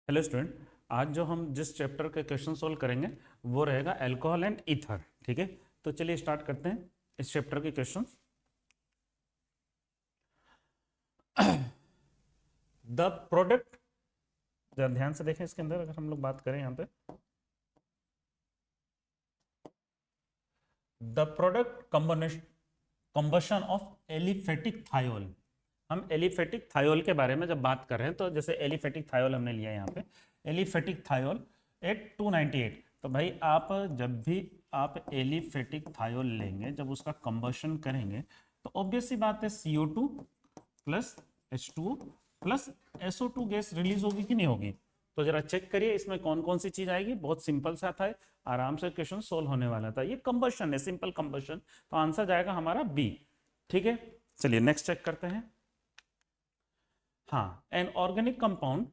Hello student. आज जो हम जिस चैप्टर के क्वेश्चन सोल्व करेंगे वो रहेगा अल्कोहल एंड ईथर। ठीक है, तो चलिए स्टार्ट करते हैं इस चैप्टर के क्वेश्चन। द प्रोडक्ट, जरा ध्यान से देखें इसके अंदर अगर हम लोग बात करें यहाँ पे, the product combustion of aliphatic thiol. हम एलिफेटिक थायोल के बारे में जब बात कर रहे हैं तो जैसे एलिफेटिक थायोल हमने लिया यहाँ पे, एलिफेटिक थायोल एट 298। तो भाई आप जब भी आप एलिफेटिक थायोल लेंगे, जब उसका कंबशन करेंगे तो ऑब्वियस सी बात है CO2 plus H2O plus SO2 gas release होगी कि नहीं होगी। तो जरा चेक करिए इसमें कौन कौन सी चीज आएगी। बहुत सिंपल सा था, आराम से क्वेश्चन सोल्व होने वाला था। ये कंबशन है, सिंपल कंबशन, तो आंसर जाएगा हमारा बी। ठीक है, चलिए नेक्स्ट चेक करते हैं। हाँ, an organic compound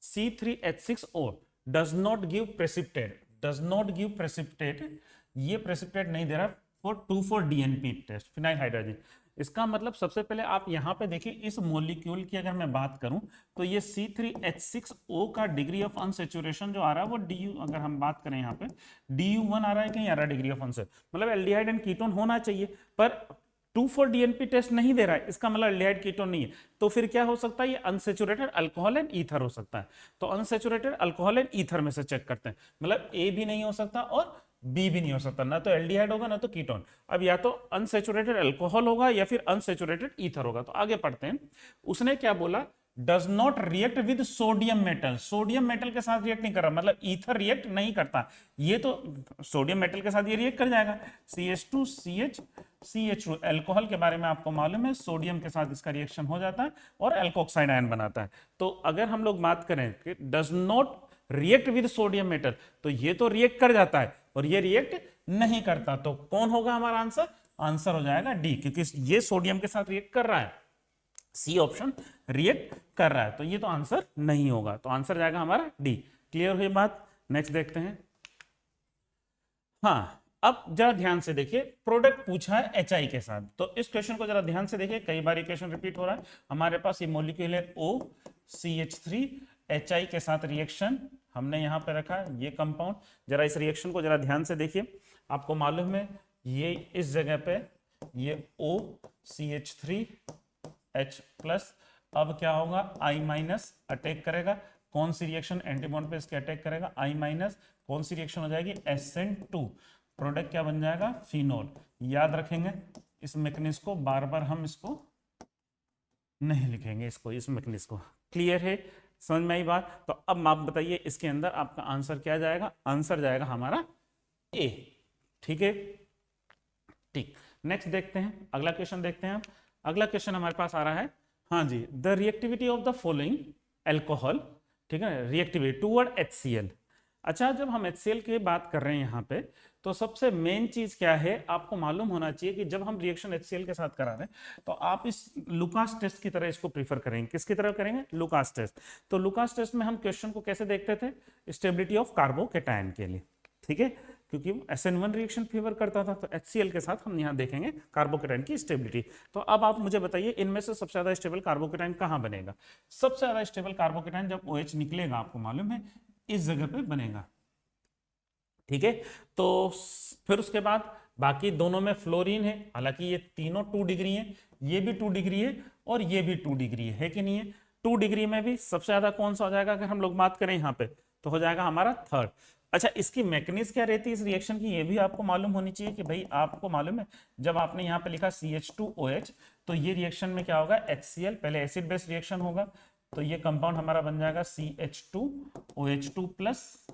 C3H6O does not give precipitate, does not give precipitate, ये प्रेसिपिटेट नहीं दे रहा for 2,4-DNP test, phenyl hydrogen. इसका मतलब सबसे पहले आप यहाँ पे देखिए, इस मॉलिक्यूल की अगर मैं बात करूं तो ये C3H6O का डिग्री ऑफ अनसेचुरेशन जो आ रहा है वो DU, अगर हम बात करें यहाँ पे DU1 आ रहा है, कहीं आ रहा है डिग्री ऑफ अनसेचुरेशन, मतलब एल्डिहाइड एंड कीटोन होना चाहिए, पर 2,4-DNP टेस्ट नहीं दे रहा है, इसका मतलब एल्डिहाइड कीटोन नहीं है। तो फिर क्या हो सकता है, ये अनसेचुरेटेड अल्कोहल एंड ईथर हो सकता है। तो अनसेचुरेटेड अल्कोहल एंड ईथर में से चेक करते हैं, मतलब ए भी नहीं हो सकता और बी भी नहीं हो सकता, ना तो एल्डिहाइड होगा ना तो कीटोन। अब या तो अनसेचुरेटेड अल्कोहल होगा या फिर अनसेचुरेटेड ईथर होगा। तो आगे पढ़ते हैं, उसने क्या बोला, does not react with sodium metal, sodium metal के साथ रिएक्ट नहीं कर रहा, मतलब ईथर रिएक्ट नहीं करता। ये तो सोडियम मेटल के साथ ये रिएक्ट कर जाएगा, CH2CH CH2 अल्कोहल के बारे में आपको मालूम है, सोडियम के साथ इसका रिएक्शन हो जाता है और एल्कोक्साइड आयन बनाता है। तो अगर हम लोग बात करें कि does not react with sodium metal, तो ये तो रिएक्ट कर जाता है और ये रिएक्ट नहीं करता। तो कौन होगा हमारा आंसर, आंसर हो जाएगा डी, क्योंकि ये सोडियम के साथ रिएक्ट कर रहा है, सी ऑप्शन रिएक्ट कर रहा है, तो ये तो आंसर नहीं होगा। तो आंसर जाएगा हमारा डी। क्लियर हुई बात, नेक्स्ट देखते हैं। हाँ, अब जरा ध्यान से देखिए, प्रोडक्ट पूछा है HI के साथ, तो इस क्वेश्चन को जरा ध्यान से देखिए, कई बार क्वेश्चन रिपीट हो रहा है। हमारे पास ये मॉलिक्यूल है OCH3, HI के साथ रिएक्शन हमने यहां पे रखा है, ये कंपाउंड। जरा इस रिएक्शन को जरा ध्यान से देखिए, आपको मालूम है ये इस जगह पे ये OCH3H+, अब क्या होगा I- अटैक करेगा, कौन सी रिएक्शन एंटीबॉन्ड पे इसके अटैक करेगा, I-, कौन सी रिएक्शन हो जाएगी SN2, प्रोडक्ट क्या बन जाएगा, फिनोल। याद रखेंगे इस मैकेनिज्म को, बार बार हम इसको नहीं लिखेंगे, इसको, इस मैकेनिज्म को। क्लियर है, समझ में आई बात। तो अब आप बताइए इसके अंदर आपका आंसर क्या जाएगा, आंसर जाएगा हमारा ए। ठीक है, ठीक, नेक्स्ट देखते हैं, अगला क्वेश्चन देखते हैं। अगला क्वेश्चन हमारे पास आ रहा है, हाँ जी, the reactivity of the following alcohol, ठीक है, रिएक्टिविटी टूवर्ड HCl। अच्छा, जब हम HCl की बात कर रहे हैं यहाँ पे, तो सबसे मेन चीज क्या है, आपको मालूम होना चाहिए कि जब हम रिएक्शन HCl के साथ करा रहे हैं तो आप इस लुकास टेस्ट की तरह इसको प्रीफर करेंगे। किसकी तरह करेंगे, लुकास टेस्ट। तो लुकास टेस्ट में हम क्वेश्चन को कैसे देखते थे, स्टेबिलिटी ऑफ कार्बोकेटायन के लिए, ठीक है, क्योंकि SN1 रिएक्शन फेवर करता था, तो HCl के साथ हम यहाँ देखेंगे कार्बोकेटाइन की स्टेबिलिटी। तो अब आप मुझे बताइए, इनमें से सबसे ज्यादा स्टेबल कार्बोकेटाइन कहाँ बनेगा। सबसे ज्यादा स्टेबल कार्बोकेटाइन जब OH निकलेगा, आपको मालूम है इस जगह पे बनेगा। ठीक है, तो फिर उसके बाद बाकी दोनों में फ्लोरीन है, हालांकि ये तीनों 2 डिग्री है, ये भी 2 डिग्री है और ये भी 2 डिग्री है कि नहीं है। 2 डिग्री में भी सबसे ज्यादा कौन सा हो जाएगा, अगर हम लोग बात करें यहाँ पे, तो हो जाएगा हमारा थर्ड। अच्छा, इसकी मैकेनिज्म क्या रहती है इस रिएक्शन की, ये भी आपको मालूम होनी चाहिए कि भाई आपको मालूम है, जब आपने यहाँ पे लिखा CH2OH, तो ये रिएक्शन में क्या होगा, HCl, पहले एसिड बेस रिएक्शन होगा, तो ये कंपाउंड हमारा बन जाएगा CH2OH2+,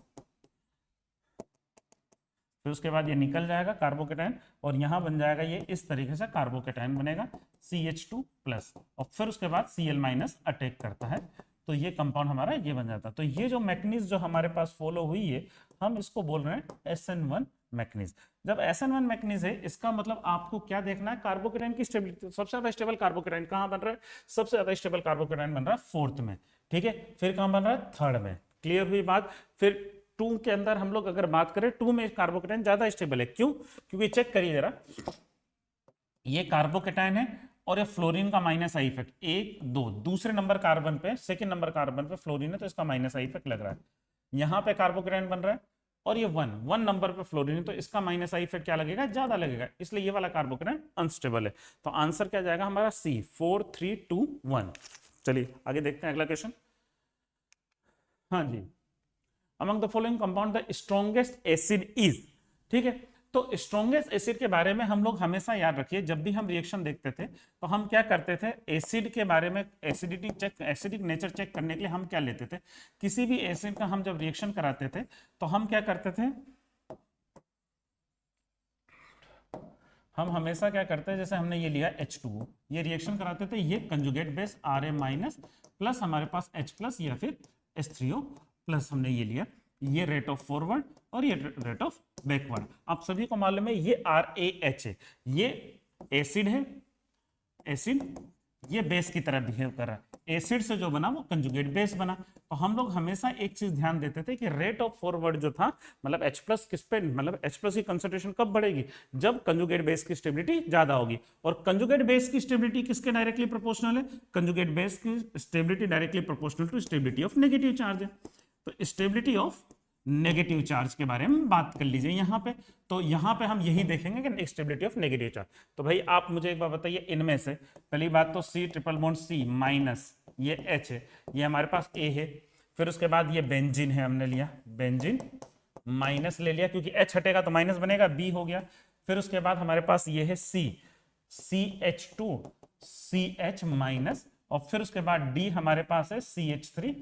फिर उसके बाद ये निकल जाएगा कार्बोकेटाइन और यहां बन जाएगा ये इस तरीके से कार्बोकेटाइन बनेगा CH2+, और फिर उसके बाद Cl- अटैक करता है, तो ये कंपाउंड हमारा ये बन जाता है। तो ये जो मैकेनिज्म जो हमारे पास फॉलो हुई है, हम इसको बोल रहे हैं SN1 मैकेनिज्म। जब SN1 मैकेनिज्म है, इसका मतलब आपको क्या देखना है, कार्बोकेटाइन की स्टेबिलिटी। सबसे ज्यादा स्टेबल कार्बोकेटाइन कहां बन रहा है, सबसे ज्यादा स्टेबल कार्बोकेटाइन बन रहा है फोर्थ में, ठीक है, फिर कहां बन रहा है, थर्ड में। क्लियर हुई बात। फिर 2 के अंदर हम लोग अगर बात करें, 2 में कार्बोकेटाइन ज्यादा स्टेबल है, क्यों, क्योंकि चेक करिए जरा, ये कार्बोकेटाइन है और ये फ्लोरीन का माइनस आई इफेक्ट 1 2, दूसरे नंबर कार्बन पे, सेकंड नंबर कार्बन पे फ्लोरीन है तो इसका माइनस आई इफेक्ट लग रहा है। यहाँ पे कार्बोकेटायन बन रहा है और ये 1 नंबर पे फ्लोरीन है तो इसका माइनस आई इफेक्ट क्या लगेगा, ज्यादा लगेगा, इसलिए ये वाला कार्बोकेटायन अनस्टेबल है। तो आंसर क्या जाएगा हमारा सी, 4 3 2 1। चलिए आगे देखते हैं अगला क्वेश्चन। हाँ जी, among the following compound the strongest acid is, ठीक है। तो स्ट्रॉन्गेस्ट एसिड के बारे में हम लोग हमेशा याद रखिए, जब भी हम रिएक्शन देखते थे तो हम क्या करते थे, एसिड के बारे में acidity check, acidic nature check करने के लिए हम क्या लेते थे, किसी भी एसिड का हम जब रिएक्शन कराते थे तो हम क्या करते थे, हम हमेशा क्या करते हैं, जैसे हमने ये लिया H2O, ये रिएक्शन कराते थे, ये कंजुगेट बेस Ra- प्लस हमारे पास H+ या फिर H3O प्लस हमने ये लिया, ये रेट ऑफ फॉरवर्ड और ये रेट ऑफ बैकवर्ड। आप सभी को मालूम है ये RaH है, ये एसिड है, एसिड ये बेस की तरह बिहेव कर रहा है, एसिड से जो बना वो कंजुगेट बेस बना। तो हम लोग हमेशा एक चीज ध्यान देते थे कि रेट ऑफ फॉरवर्ड जो था, मतलब H+ किस पे, मतलब H+ की कंसंट्रेशन कब बढ़ेगी, जब कंजुगेट बेस की स्टेबिलिटी ज्यादा होगी। और कंजुगेट बेस की स्टेबिलिटी किसके डायरेक्टली प्रोपोर्शनल है, कंजुगेट बेस की stability directly proportional to stability of negative charge है। तो स्टेबिलिटी ऑफ नेगेटिव चार्ज के बारे में बात कर लीजिए यहाँ पे, तो यहाँ पे हम यही देखेंगे कि स्टेबिलिटी ऑफ नेगेटिव चार्ज। तो भाई आप मुझे एक बात बताइए, इनमें से पहली बात तो C triple bond C minus ये H है, ये हमारे पास A है, फिर उसके बाद ये बेंजीन है, हमने लिया बेंजीन माइनस ले लिया क्योंकि H हटेगा तो माइनस बनेगा, B हो गया। फिर उसके बाद हमारे पास ये है C, CH2 CH माइनस, और फिर उसके बाद D हमारे पास है CH3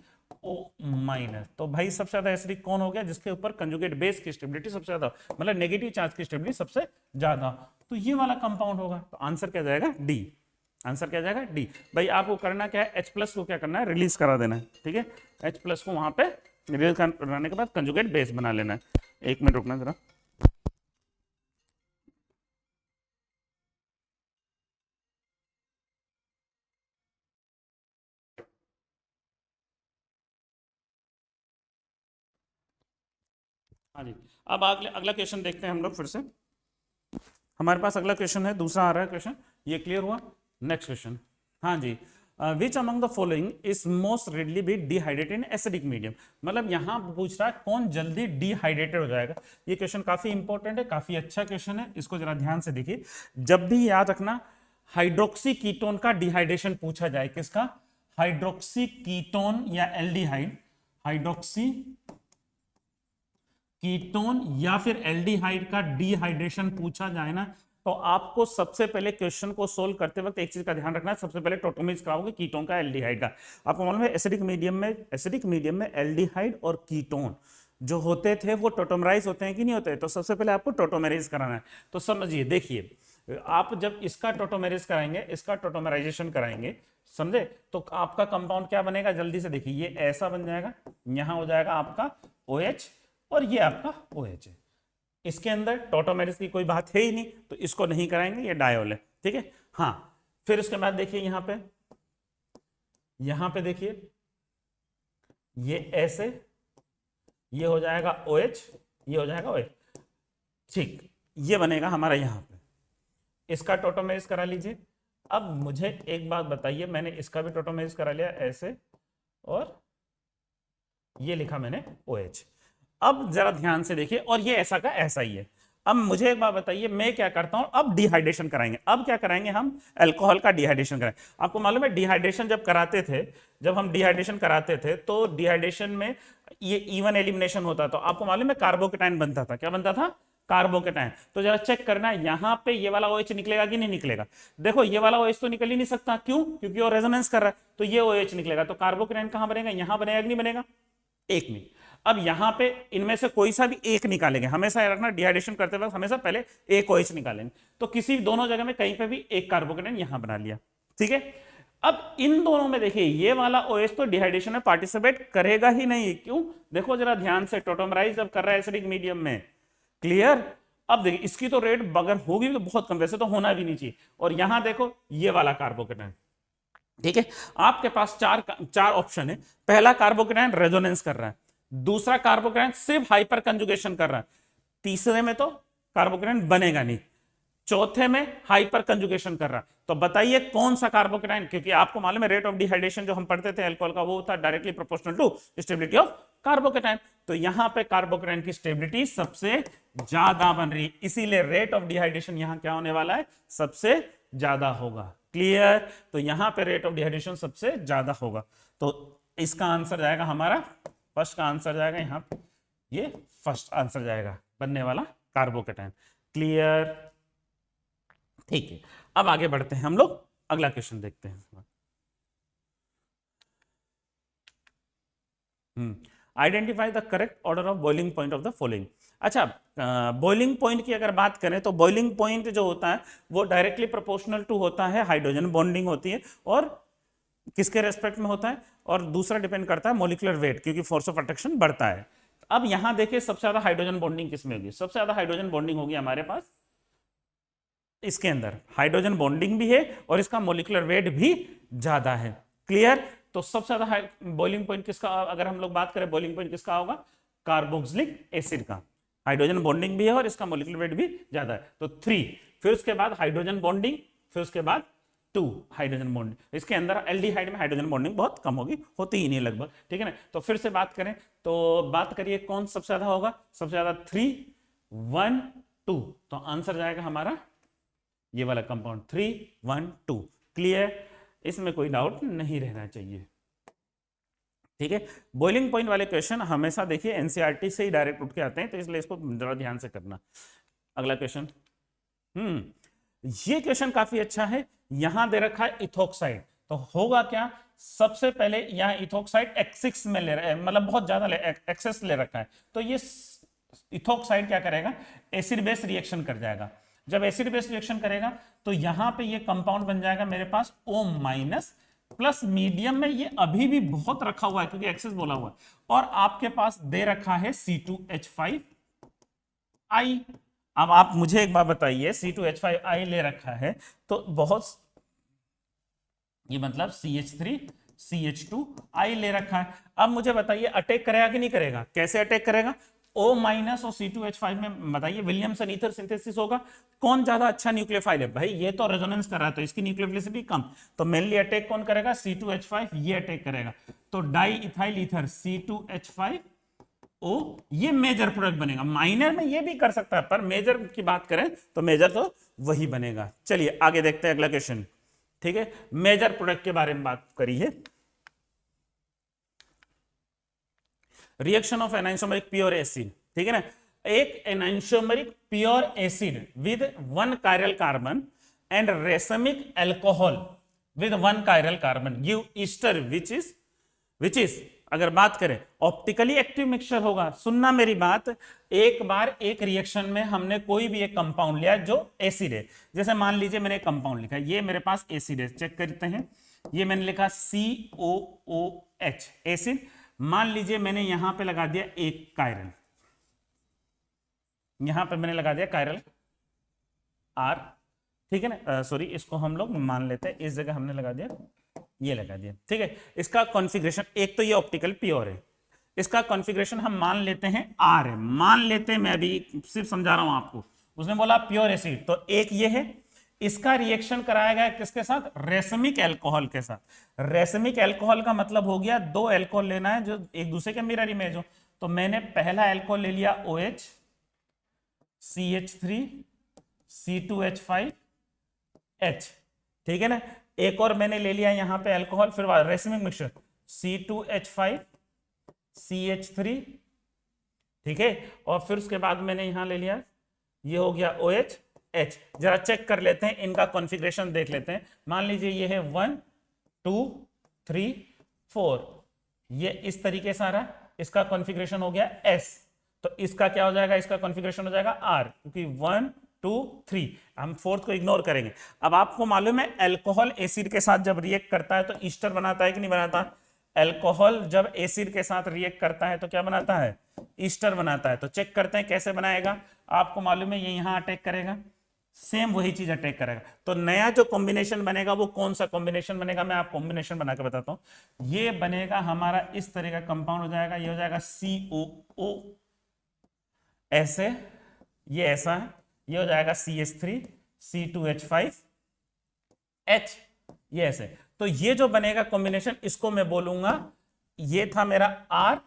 O माइनस। तो भाई सबसे ज्यादा एसिडिक कौन हो गया, जिसके ऊपर कंजुगेट बेस की स्टेबिलिटी सबसे ज्यादा, मतलब नेगेटिव चार्ज की स्टेबिलिटी सबसे ज्यादा, तो ये वाला कंपाउंड होगा। तो आंसर क्या जाएगा डी, आंसर क्या जाएगा डी। भाई आपको करना क्या है, H+ को क्या करना है, रिलीज करा देना है, ठीक है। H+ को वहां पे रिलीज कराने के बाद कंजुगेट बेस बना लेना है। एक मिनट रुकना जरा। हाँ जी, अब अगला क्वेश्चन देखते हैं हम लोग फिर से। हमारे पास अगला क्वेश्चन है, दूसरा आ रहा है क्वेश्चन, ये क्लियर हुआ। नेक्स्ट क्वेश्चन, हाँ जी, which among the following is most readily be dehydrated in acidic medium, मतलब यहाँ पूछ रहा है कौन जल्दी डिहाइड्रेटेड हो जाएगा। ये क्वेश्चन काफी इंपॉर्टेंट है, काफी अच्छा क्वेश्चन है, इसको जरा ध्यान से देखिए। जब भी याद रखना हाइड्रोक्सी कीटोन का डिहाइड्रेशन पूछा जाए, किसका, हाइड्रोक्सी कीटोन या एल्डिहाइड, हाइड्रोक्सी कीटोन या फिर एल्डिहाइड का डिहाइड्रेशन पूछा जाए ना, तो आपको सबसे पहले क्वेश्चन को सोल्व करते वक्त एक चीज का ध्यान रखना है, सबसे पहले टोटोमेज कराओगे कीटोन का एल्डिहाइड का। आपको मालूम है एसिडिक मीडियम में एल्डिहाइड और कीटोन जो होते थे वो टोटोमराइज होते हैं कि नहीं होते, तो सबसे पहले आपको टोटोमेराइज कराना है। तो समझिए, देखिए आप जब इसका टोटोमेराइज कराएंगे, इसका टोटोमराइजेशन कराएंगे, समझे, तो आपका कंपाउंड क्या बनेगा, जल्दी से देखिए, ये ऐसा बन जाएगा, यहां हो जाएगा आपका OH और ये आपका OH है। इसके अंदर टोटोमेरिस की कोई बात है ही नहीं, तो इसको नहीं कराएंगे, ये डायोल है, ठीक है। हाँ, फिर उसके बाद देखिए यहां पे देखिए, ये ऐसे, ये हो जाएगा OH, ये हो जाएगा OH, ठीक, ये बनेगा हमारा यहां पे। इसका टोटोमेरिस करा लीजिए। अब मुझे एक बात बताइए, मैंने इसका भी टोटोमेरिस करा लिया ऐसे, और ये लिखा मैंने OH। अब जरा ध्यान से देखिए, और ये ऐसा का ऐसा ही है। अब मुझे एक बात बताइए, मैं क्या करता हूं, अब डिहाइड्रेशन कराएंगे। अब क्या कराएंगे हम, अल्कोहल का डिहाइड्रेशन कराएंगे। आपको मालूम है डिहाइड्रेशन जब कराते थे, जब हम डिहाइड्रेशन कराते थे तो डिहाइड्रेशन में ये इवन एलिमिनेशन होता, तो आपको मालूम है कार्बोकेटाइन बनता था, क्या बनता था, कार्बोकेटाइन। तो जरा चेक करना है यहां पे ये वाला OH निकलेगा कि नहीं निकलेगा। देखो ये वाला OH तो निकल ही नहीं सकता, क्यों, क्योंकि वो रेजोनेंस कर रहा है, तो ये OH निकलेगा। तो कार्बोकेटाइन कहां बनेगा, यहां बनेगा कि नहीं बनेगा, एक मिनट। अब यहां पे इनमें से कोई सा भी एक निकालेंगे, हमेशा याद रखना डिहाइड्रेशन करते वक्त हमेशा पहले एक OH निकालेंगे, तो किसी दोनों जगह में कहीं पे भी एक कार्बोकेटाइन यहां बना लिया, ठीक है। अब इन दोनों में देखिए, ये वाला OH तो डिहाइड्रेशन में पार्टिसिपेट करेगा ही नहीं, क्यों, देखो जरा ध्यान से, टोटोमराइज जब कर रहा है एसिडिक मीडियम में, क्लियर। अब देखिए इसकी तो रेट अगर होगी तो बहुत कम, वैसे तो होना भी नहीं चाहिए। और यहां देखो ये वाला कार्बोकेटाइन, ठीक है, आपके पास चार ऑप्शन है। पहला कार्बोकेटाइन रेजोनेंस कर रहा है, दूसरा कार्बोकेटाइन सिर्फ हाइपर कंजुगेशन कर रहा है, तीसरे में तो कार्बोकेटाइन बनेगा नहीं, चौथे में हाइपर कंजुगेशन कर रहा है। तो बताइए कौन सा कार्बोकेटाइन, क्योंकि आपको मालूम है रेट ऑफ डिहाइड्रेशन जो हम पढ़ते थे अल्कोहल का वो होता है directly proportional to stability of carbocation. तो यहां पे कार्बोकेटाइन की स्टेबिलिटी सबसे ज्यादा बन रही, इसीलिए रेट ऑफ डिहाइड्रेशन यहां क्या होने वाला है, सबसे ज्यादा होगा। क्लियर? तो यहां पे रेट ऑफ डिहाइड्रेशन सबसे ज्यादा होगा। तो इसका आंसर जाएगा हमारा, फर्स्ट का आंसर जाएगा यहां पे, ये फर्स्ट आंसर जाएगा बनने वाला कार्बोकेटाइन। क्लियर? ठीक है, अब आगे बढ़ते हैं हम लोग, अगला क्वेश्चन देखते हैं। Identify the correct order of boiling point of the following. अच्छा, बॉइलिंग पॉइंट की अगर बात करें तो बॉइलिंग पॉइंट जो होता है वो डायरेक्टली प्रोपोर्शनल टू होता है हाइड्रोजन बॉन्डिंग होती है, और किसके रेस्पेक्ट में होता है, और दूसरा डिपेंड करता है मॉलिक्यूलर वेट, क्योंकि फोर्स ऑफ अट्रैक्शन बढ़ता है। अब यहां देखिए सबसे ज्यादा हाइड्रोजन बॉन्डिंग किसमें होगी, सबसे ज्यादा हाइड्रोजन बॉन्डिंग होगी हमारे पास इसके अंदर, हाइड्रोजन बॉन्डिंग भी है और इसका मॉलिक्यूलर वेट भी ज्यादा है। क्लियर? तो सबसे ज्यादा बॉइलिंग पॉइंट किसका, अगर हम लोग बात करें बॉइलिंग पॉइंट किसका होगा, कार्बोक्सिलिक एसिड का। हाइड्रोजन बॉन्डिंग भी है और इसका मॉलिक्यूलर वेट भी ज्यादा है, तो 3, फिर उसके बाद हाइड्रोजन बॉन्डिंग, फिर उसके बाद 2 हाइड्रोजन बॉन्डिंग। इसके अंदर एल्डिहाइड में हाइड्रोजन बॉन्डिंग बहुत कम होगी, होती ही नहीं लगभग, ठीक है ना। तो फिर से बात करें तो बात करिए कौन सबसे ज्यादा होगा, सबसे ज्यादा 3, 1, 2, तो आंसर जाएगा हमारा ये वाला कंपाउंड 3, 1, 2। क्लियर? इसमें कोई डाउट नहीं रहना चाहिए, ठीक है। बॉइलिंग पॉइंट वाले क्वेश्चन हमेशा देखिए एनसीईआरटी से ही डायरेक्ट उठ के आते हैं, तो इसलिए इसको जरा ध्यान से करना। अगला क्वेश्चन, ये क्वेश्चन काफी अच्छा है। यहां दे रखा है इथोक्साइड, तो होगा क्या, सबसे पहले यहां इथोक्साइड एक्सिस में ले रहा है, मतलब बहुत ज्यादा एक्सेस ले रखा है, तो ये इथोक्साइड क्या करेगा, एसिड बेस रिएक्शन कर जाएगा। जब एसिड बेस रिएक्शन करेगा तो यहां पे ये कंपाउंड बन जाएगा मेरे पास O- प्लस मीडियम में ये अभी भी बहुत रखा हुआ है क्योंकि एक्सेस बोला हुआ है, और आपके पास दे रखा है C2H5I। अब आप मुझे एक बात बताइए, C2H5I ले रखा है तो बहुत, ये मतलब CH3CH2I ले रखा है। अब मुझे बताइए अटैक करेगा कि नहीं करेगा, कैसे अटैक करेगा, O- और C2H5 में बताइए विलियमसन ईथर सिंथेसिस होगा, कौन ज्यादा अच्छा न्यूक्लियोफाइल है, भाई ये तो रेजोनेंस कर रहा है तो इसकी न्यूक्लियोफिलिसिटी कम, तो मेनली अटैक कौन करेगा, C2H5 ये अटैक करेगा, तो डाई इथाइल ईथर C2H5O ये मेजर प्रोडक्ट बनेगा। माइनर में ये भी कर सकता है पर मेजर की बात करें तो मेजर तो वही बनेगा। चलिए आगे देखते हैं अगला क्वेश्चन, ठीक है। मेजर प्रोडक्ट के बारे में बात करी है, reaction of enantiomeric pure acid, ठीक है ना। एक enantiomeric pure acid with 1 chiral carbon and racemic alcohol with 1 chiral carbon give ester which is अगर बात करें ऑप्टिकली एक्टिव मिक्सचर होगा। सुनना मेरी बात, एक बार एक रिएक्शन में हमने कोई भी एक कंपाउंड लिया जो एसिड है, जैसे मान लीजिए मैंने एक कंपाउंड लिखा, ये मेरे पास एसिड है, चेक करते हैं, ये मैंने लिखा COOH एसिड, मान लीजिए मैंने यहां पे लगा दिया एक कायरल, यहां पे मैंने लगा दिया कायरल R, ठीक है ना, सॉरी इसको हम लोग मान लेते हैं, इस जगह हमने लगा दिया, ये लगा दिया, ठीक है। इसका कॉन्फ़िगरेशन, एक तो ये ऑप्टिकल प्योर है, इसका कॉन्फ़िगरेशन हम मान लेते हैं R है, मान लेते हैं, मैं अभी सिर्फ समझा रहा हूं आपको, उसने बोला प्योर एसिड, तो एक ये है, इसका रिएक्शन कराया गया किसके साथ, रेसमिक अल्कोहल के साथ। रेसमिक अल्कोहल का मतलब हो गया 2 अल्कोहल लेना है जो एक दूसरे के मिरर इमेज हो, तो मैंने पहला अल्कोहल ले लिया OH CH3 C2H5H, ठीक है ना। एक और मैंने ले लिया यहां पे अल्कोहल, फिर रेसमिक मिक्सचर C2H5 CH3, ठीक है, और फिर उसके बाद मैंने यहां ले लिया, ये हो गया OH H। जरा चेक कर लेते हैं, इनका कॉन्फ़िगरेशन देख लेते हैं। मान लीजिए ये है 1 2 3 4, ये इस तरीके से आ रहा है, इसका कॉन्फ़िगरेशन हो गया S, तो इसका क्या हो जाएगा, इसका कॉन्फ़िगरेशन हो जाएगा R, क्योंकि 1 2 3, हम फोर्थ को इग्नोर करेंगे। अब आपको मालूम है अल्कोहल एसिड के साथ जब रिएक्ट करता है तो ईस्टर बनाता है कि नहीं बनाता, अल्कोहल जब एसिड के साथ रिएक्ट करता है तो क्या बनाता है, ईस्टर बनाता है। तो चेक करते हैं कैसे बनाएगा, आपको मालूम है ये यहां अटैक करेगा, सेम वही चीज अटैक करेगा, तो नया जो कॉम्बिनेशन बनेगा वो कौन सा कॉम्बिनेशन बनेगा, मैं आप कॉम्बिनेशन बना के बताता हूं। ये बनेगा हमारा इस तरह का कंपाउंड हो जाएगा, ये हो जाएगा COO ऐसे, ये ऐसा है, ये हो जाएगा CH3 C2H5 H, ये ऐसे। तो ये जो बनेगा कॉम्बिनेशन, इसको मैं बोलूंगा, ये था मेरा R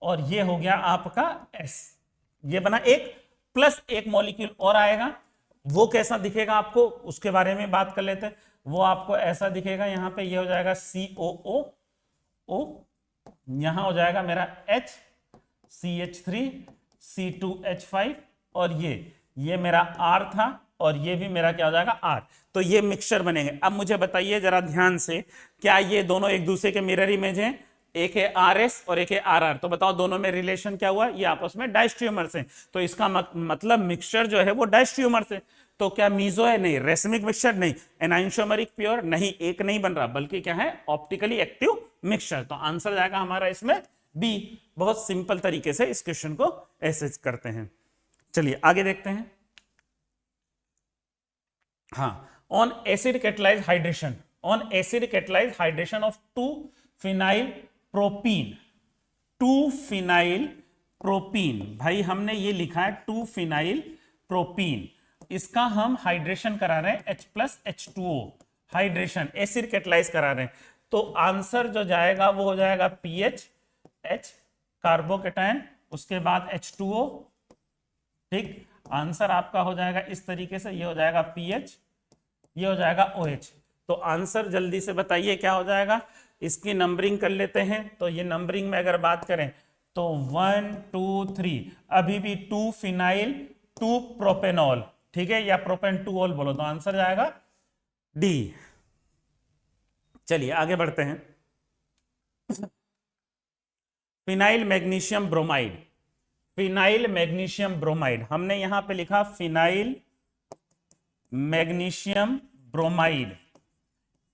और ये हो गया आपका S। ये बना एक, प्लस एक मॉलिक्यूल और आएगा, वो कैसा दिखेगा आपको उसके बारे में बात कर लेते हैं। वो आपको ऐसा दिखेगा, यहां पे ये हो जाएगा COO, यहां हो जाएगा मेरा H, CH3, C2H5, और ये मेरा R था, और ये भी मेरा क्या हो जाएगा R। तो ये मिक्सचर बनेंगे। अब मुझे बताइए जरा ध्यान से, क्या ये दोनों एक दूसरे के मिरर इमेज हैं? एक है RS और एक है RR, तो बताओ दोनों में रिलेशन क्या हुआ? ये आपस में डायस्ट्रियोमर्स हैं, तो इसका मतलब मिक्सचर जो है वो डायस्ट्रियोमर्स है। तो क्या मीजो है? नहीं। Racemic mixture? नहीं। एनाइंशोमेरिक प्योर? नहीं, एक नहीं बन रहा, बल्कि क्या है, ऑप्टिकली एक्टिव मिक्सचर। तो आंसर जाएगा हमारा इसमें बी। बहुत सिंपल तरीके से इस क्वेश्चन को ऐसे करते हैं। चलिए आगे देखते हैं। हाँ, on acid catalyse hydration, on acid catalyse hydration of two phenyl propene, two phenyl propene. भाई हमने ये लिखा है 2-फिनाइल प्रोपीन, इसका हम हाइड्रेशन करा रहे हैं H+H2O, हाइड्रेशन, एसिड कैटलाइज करा रहे हैं। तो आंसर जो जाएगा वो हो जाएगा PH, H कार्बोकेटायन, उसके बाद H2O। ठीक, आंसर आपका हो जाएगा इस तरीके से, ये हो जाएगा PH, ये हो जाएगा OH। तो आंसर जल्दी से बताइए क्या हो जाएगा? इसकी नंबरिंग कर लेते हैं। तो ये नंबरिंग में अगर बात करें तो 1 2 3, अभी भी 2-फिनाइल 2-प्रोपेनॉल, ठीक है, या प्रोपेन-2-ऑल बोलो, तो आंसर जाएगा डी। चलिए आगे बढ़ते हैं। Phenyl magnesium bromide, phenyl magnesium bromide, हमने यहां पे लिखा फिनाइल मैग्नीशियम ब्रोमाइड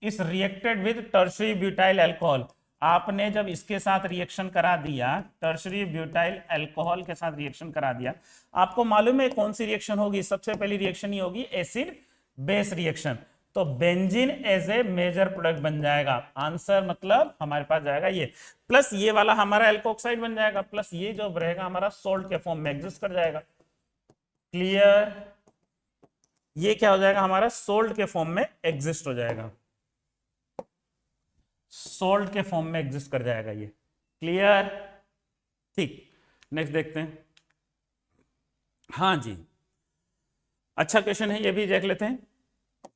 इस reacted with tertiary butyl alcohol. आपने जब इसके साथ रिएक्शन करा दिया, टर्शरी ब्यूटाइल अल्कोहल के साथ रिएक्शन करा दिया, आपको मालूम है कौन सी रिएक्शन होगी? सबसे पहली रिएक्शन ही होगी एसिड बेस रिएक्शन। तो benzene as a major product बन जाएगा। आंसर मतलब हमारे पास जाएगा ये, प्लस ये वाला हमारा एल्कोक्साइड बन जाएगा, प्लस ये जो रहेगा हमारा सोल्ट के फॉर्म में एग्जिस्ट कर जाएगा। क्लियर? ये क्या हो जाएगा हमारा? सोल्ट के फॉर्म में एग्जिस्ट हो जाएगा, सोल्ट के फॉर्म में एग्जिस्ट कर जाएगा ये। क्लियर? ठीक, नेक्स्ट देखते हैं। हाँ जी, अच्छा क्वेश्चन है, ये भी देख लेते हैं।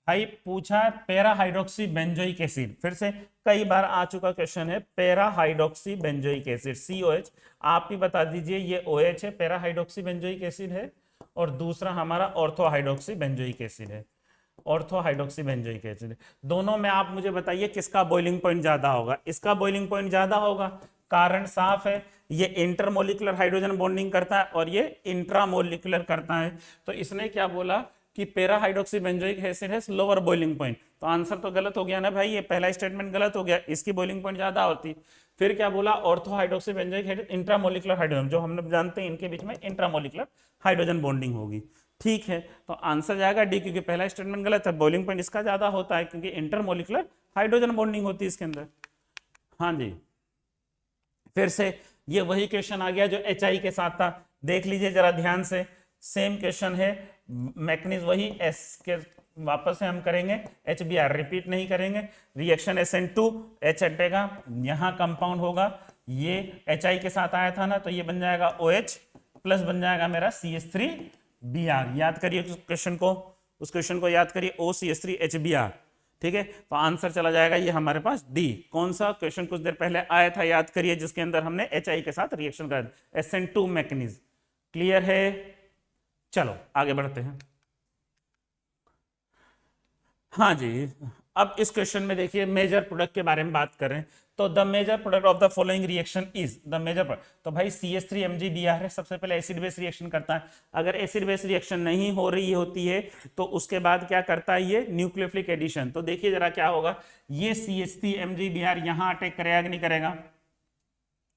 भाई पूछा पैरा हाइड्रोक्सी बेंजोइक एसिड, फिर से कई बार आ चुका क्वेश्चन है, para hydroxy benzoic acid COH। आप ही बता दीजिए, ये OH है, पैरा हाइड्रोक्सी बेंजोइक एसिड है, और दूसरा हमारा ऑर्थो हाइड्रोक्सी बेंजोइक एसिड है, ऑर्थो हाइड्रोक्सी बेंजोइक एसिड। दोनों में आप मुझे बताइए किसका बॉइलिंग पॉइंट ज्यादा होगा? इसका बॉइलिंग पॉइंट ज्यादा होगा, कारण साफ है, ये इंटरमोलिकुलर हाइड्रोजन बॉन्डिंग करता है और ये इंट्रामोलिकुलर करता है। तो इसने क्या बोला कि पैरा हाइड्रोक्सी बेंजोइक एसिड है लोअर बॉइलिंग पॉइंट, तो आंसर तो गलत हो गया ना भाई, ये पहला स्टेटमेंट गलत हो गया, इसकी बॉइलिंग पॉइंट ज्यादा होती। फिर क्या बोला? Ortho hydroxy benzoic acid intramolecular hydrogen, जो हम लोग जानते हैं इनके बीच में इंट्रामोलिकुलर हाइड्रोजन बॉन्डिंग होगी। ठीक है, तो आंसर जाएगा डी, क्योंकि पहला स्टेटमेंट गलत है, बॉइलिंग पॉइंट इसका ज्यादा होता है क्योंकि इंटरमोलिकुलर हाइड्रोजन बॉन्डिंग होती है इसके अंदर। हाँ जी, फिर से ये वही क्वेश्चन आ गया जो HI के साथ था, देख लीजिए जरा ध्यान से, सेम क्वेश्चन है, मैकेनिज्म वही, S के वापस से हम करेंगे, HBr रिपीट नहीं करेंगे, रिएक्शन SN2 H हटेगा, यहां कंपाउंड होगा, ये HI के साथ आया था ना, तो ये बन जाएगा OH प्लस बन जाएगा मेरा CH3Br। याद करिए क्वेश्चन को, उस क्वेश्चन को याद करिए, OCH3HBr। ठीक है, तो आंसर चला जाएगा ये हमारे पास डी। कौन सा क्वेश्चन कुछ देर पहले आया था, याद करिए, जिसके अंदर हमने HI के साथ रिएक्शन कर SN2 मैकेनिज्म। क्लियर है? चलो आगे बढ़ते हैं। हाँ जी, अब इस क्वेश्चन में देखिए मेजर प्रोडक्ट के बारे में बात कर रहे हैं। तो the major product of the following reaction is, the major product, तो भाई CH3MgBr है, सबसे पहले एसिड बेस रिएक्शन करता है। अगर एसिड बेस रिएक्शन नहीं हो रही होती है तो उसके बाद क्या करता है ये? Nucleophilic addition. तो देखिए जरा क्या होगा, ये CH3MgBr यहां अटैक करेगा कि नहीं करेगा?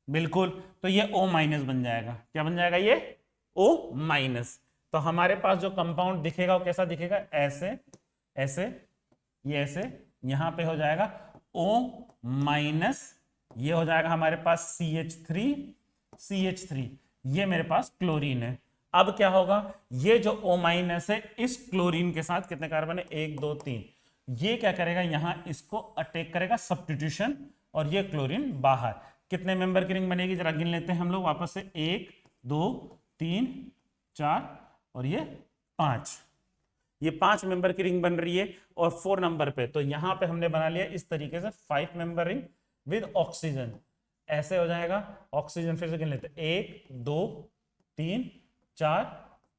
बिल्कुल, तो ये O- बन जाएगा। क्या बन जाएगा ये? O-। तो हमारे पास जो कंपाउंड दिखेगा वो कैसा दिखेगा? ऐसे, ऐसे, ये ऐसे, यहां पे हो जाएगा O-, ये हो जाएगा हमारे पास CH3, ये मेरे पास क्लोरीन है। अब क्या होगा, ये जो O- है, इस क्लोरीन के साथ कितने कार्बन है? 1 2 3, ये क्या करेगा, यहां इसको अटैक करेगा, सब्स्टिट्यूशन, और ये क्लोरीन बाहर। कितने मेंबर की रिंग बनेगी जरा गिन लेते हैं हम लोग वापस से, 1 2 3 4 और ये 5। ये 5 मेंबर की रिंग बन रही है और 4 नंबर पे, तो यहां पे हमने बना लिया इस तरीके से 5 मेंबर रिंग विद ऑक्सीजन। ऐसे हो जाएगा, ऑक्सीजन फिर से गिन लेते, 1 2 3 4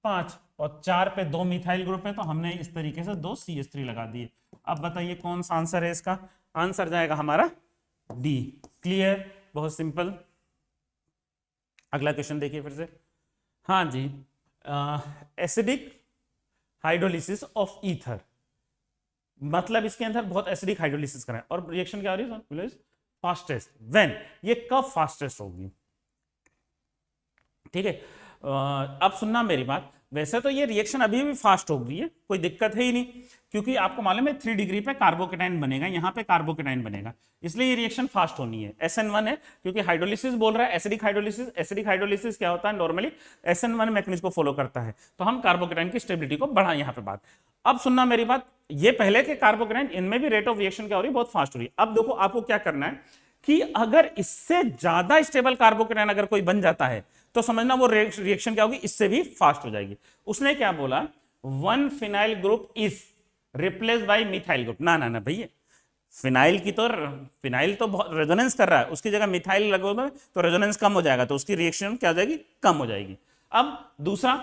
5, और 4 पे 2 मिथाइल ग्रुप है, तो हमने इस तरीके से 2 CH3 लगा दिए। अब बताइए कौन सा आंसर है इसका, आंसर जाएगा हमारा डी। क्लियर, बहुत सिंपल। अगला क्वेश्चन देखिए फिर से। हाँ जी, एसिडिक हाइड्रोलिसिस ऑफ ईथर, मतलब इसके अंदर बहुत एसिडिक हाइड्रोलिसिस करें और रिएक्शन क्या हो रही है, फास्टेस्ट। व्हेन, ये कब फास्टेस्ट होगी, ठीक है। अब सुनना मेरी बात, वैसे तो ये रिएक्शन अभी भी फास्ट हो गई है, कोई दिक्कत है ही नहीं, क्योंकि आपको मालूम है 3 डिग्री पे कार्बोकेटाइन बनेगा, यहाँ पे कार्बोकेटाइन बनेगा, इसलिए ये रिएक्शन फास्ट होनी है। SN1 है, क्योंकि हाइड्रोलिसिस बोल रहा है, एसिडिक हाइड्रोलिसिस। एसिडिक हाइड्रोलिसिस क्या होता है, नॉर्मली SN1 मैकेनिज्म को फॉलो करता है, तो हम कार्बोकेटाइन की स्टेबिलिटी को बढ़ाएं यहाँ पे बात। अब सुनना मेरी बात, ये पहले के कार्बोकेटाइन, इनमें भी रेट ऑफ रिएक्शन क्या हो रही है, बहुत फास्ट हो रही है। अब देखो आपको क्या करना है कि अगर इससे ज्यादा स्टेबल कार्बोकेटाइन अगर कोई बन जाता है, तो समझना वो रिएक्शन क्या होगी, इससे भी फास्ट हो जाएगी। उसने क्या बोला, 1 phenyl group is replace bye methyl group. ना ना ना भैया, फिनाइल तो बहुत रेजोनेंस कर रहा है, उसकी जगह मिथाइल लगोगे तो रेजोनेंस कम हो जाएगा, तो उसकी रिएक्शन क्या हो जाएगी, कम हो जाएगी। अब दूसरा,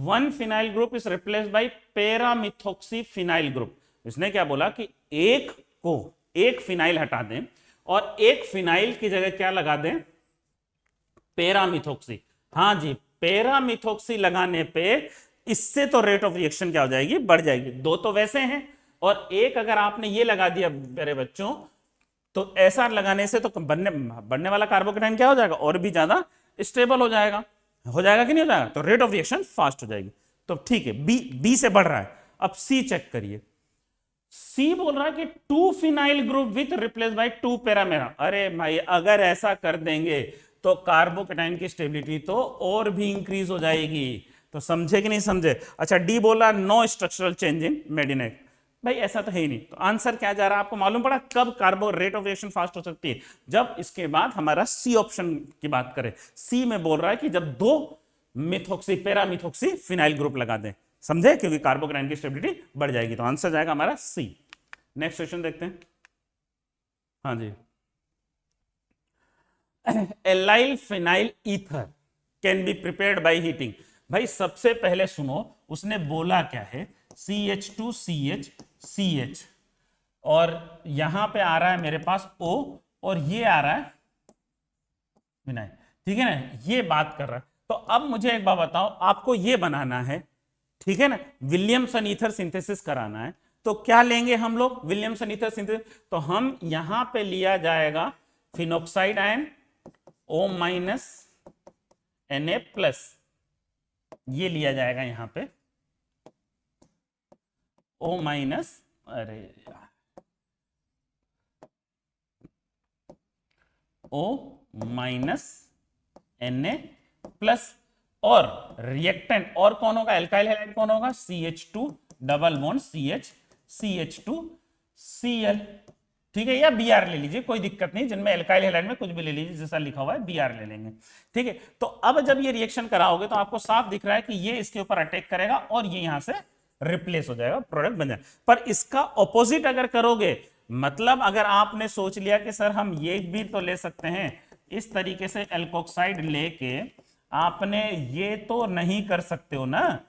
1 phenyl group is replace by paramethoxy phenyl group. इसने क्या बोला कि एक फिनाइल हटा दें और एक फिनाइल की जगह क्या लगा दें, पैरामिथॉक्सी। हाँ जी, पैरामिथॉक्सी लगाने पे इससे तो रेट ऑफ रिएक्शन क्या हो जाएगी, बढ़ जाएगी। 2 तो वैसे हैं और एक अगर आपने ये लगा दिया मेरे बच्चों, तो ऐसा लगाने से तो बनने वाला कार्बोकेटाइन क्या हो जाएगा, और भी ज्यादा स्टेबल हो जाएगा कि नहीं हो जाएगा, तो रेट ऑफ रिएक्शन फास्ट हो जाएगी। तो ठीक है, बी से बढ़ रहा है। अब सी चेक करिए, सी बोल रहा है कि 2 phenyl group with replace by 2 पैरामेरा। अरे भाई, अगर ऐसा कर देंगे तो कार्बोकेटाइन की स्टेबिलिटी तो और भी इंक्रीज हो जाएगी। तो समझे कि नहीं समझे। अच्छा, डी बोला नो स्ट्रक्चरल चेंज इन मेडिनेक। भाई ऐसा तो है ही नहीं, तो आंसर क्या जा रहा है आपको मालूम पड़ा, कब कार्बो रेट ऑफ रिएक्शन फास्ट हो सकती है, जब इसके बाद हमारा सी ऑप्शन की बात करें। सी में बोल रहा है कि जब 2 मिथॉक्सी पैरामिथॉक्सी फिनाइल ग्रुप लगा दें, समझे, क्योंकि कार्बोकेटाइन की स्टेबिलिटी बढ़ जाएगी। तो आंसर जाएगा हमारा सी। नेक्स्ट क्वेश्चन देखते हैं। हाँ जी, allyl phenyl ether can be prepared by heating. भाई सबसे पहले सुनो, उसने बोला क्या है, CH2CH, और यहां पे आ रहा है मेरे पास O, और ये आ रहा है विनाइल, ठीक है ना, ये बात कर रहा है। तो अब मुझे एक बात बताओ, आपको ये बनाना है, ठीक है ना, विलियमसन ईथर सिंथेसिस कराना है, तो क्या लेंगे हम लोग, विलियमसन ईथर सिंथेसिस, तो हम यहां पे लिया जाएगा फिनॉक्साइड आयन O- Na+, ये लिया जाएगा यहां पे O-, अरे यार, O- Na+, और रिएक्टेंट और कौन होगा, एल्काइल हैलाइड कौन होगा, CH2 double bond CH, CH2Cl, ठीक है, या Br ले लीजिए, कोई दिक्कत नहीं, जिनमें एल्काइल हैलाइड में कुछ भी ले लीजिए, जैसा लिखा हुआ है Br ले लेंगे, ठीक है। तो अब जब ये रिएक्शन कराओगे तो आपको साफ दिख रहा है कि ये इसके ऊपर अटैक करेगा और ये यहां से रिप्लेस हो जाएगा, प्रोडक्ट बन जाएगा। पर इसका ऑपोजिट अगर करोगे, मतलब अगर आपने सोच लिया कि सर हम ये भी तो ले सकते हैं, इस तरीके से एल्कोक्साइड लेके आपने ये तो नहीं कर सकते हो ना,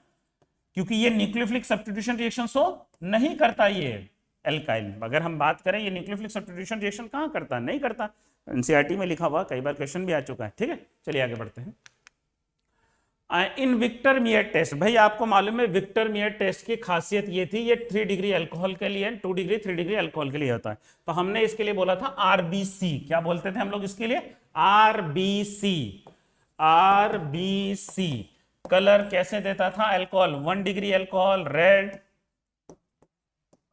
क्योंकि ये न्यूक्लियोफिलिक सब्स्टिट्यूशन रिएक्शन सो नहीं करता ये एल्काइल। अगर हम बात करें ये न्यूक्लियोफिलिक सब्स्टिट्यूशन रिएक्शन कहां करता, नहीं करता, एनसीईआरटी में लिखा हुआ, कई बार क्वेश्चन भी आ चुका है, ठीक है। चलिए आगे बढ़ते हैं। इन विक्टर मियर टेस्ट, भाई आपको मालूम है विक्टर मियर टेस्ट की खासियत ये थी, ये 3 डिग्री अल्कोहल के लिए, 2 डिग्री 3 डिग्री अल्कोहल के लिए होता है। तो हमने इसके लिए बोला था RBC, क्या बोलते थे हम लोग इसके लिए, RBC। कलर कैसे देता था अल्कोहल, 1 डिग्री अल्कोहल रेड,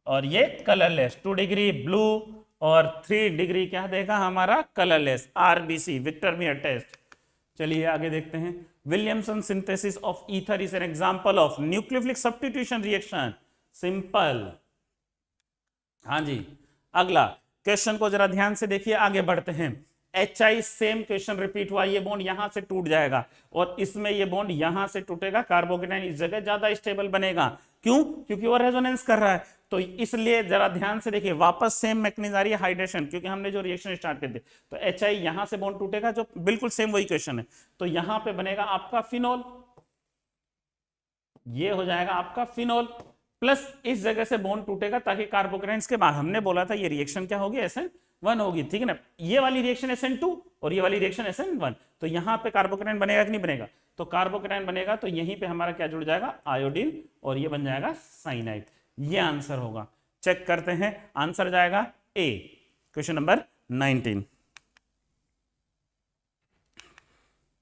और ये कलरलेस 2 डिग्री ब्लू, और 3 डिग्री क्या देगा हमारा colourless, RBC, Victor Meyer test. चलिए आगे देखते हैं। Williamson synthesis of ether is an example of nucleophilic substitution reaction. Simple, हाँ जी, अगला क्वेश्चन को जरा ध्यान से देखिए, आगे बढ़ते हैं। HI सेम क्वेश्चन रिपीट हुआ, ये बॉन्ड यहां से टूट जाएगा और इसमें ये बॉन्ड यहां से टूटेगा, कार्बोकेटाइन इस जगह ज्यादा स्टेबल बनेगा। क्यों? क्योंकि वो रेजोनेंस कर रहा है। तो इसलिए जरा ध्यान से देखिए, वापस सेम मैकेनिज्म आ रही है, हाइड्रेशन, क्योंकि हमने जो रिएक्शन स्टार्ट कर दी। तो HI यहां से बॉन्ड टूटेगा, जो बिल्कुल सेम वही क्वेश्चन है। तो यहां पे बनेगा आपका फिनोल, ये हो जाएगा आपका फिनोल, प्लस इस जगह से बॉन्ड टूटेगा ताकि कार्बोकेटाइन्स के बाद हमने बोला था ये रिएक्शन क्या होगी, SN1 होगी, ठीक है ना। ये वाली रिएक्शन SN2 और ये वाली रिएक्शन SN1। तो यहां पे कार्बोकेटाइन बनेगा कि नहीं बनेगा? तो कार्बोकेटाइन बनेगा, तो यहीं पे हमारा क्या जुड़ जाएगा, आयोडीन, और ये बन जाएगा साइनाइड। ये आंसर होगा। चेक करते हैं, आंसर जाएगा ए, क्वेश्चन नंबर 19।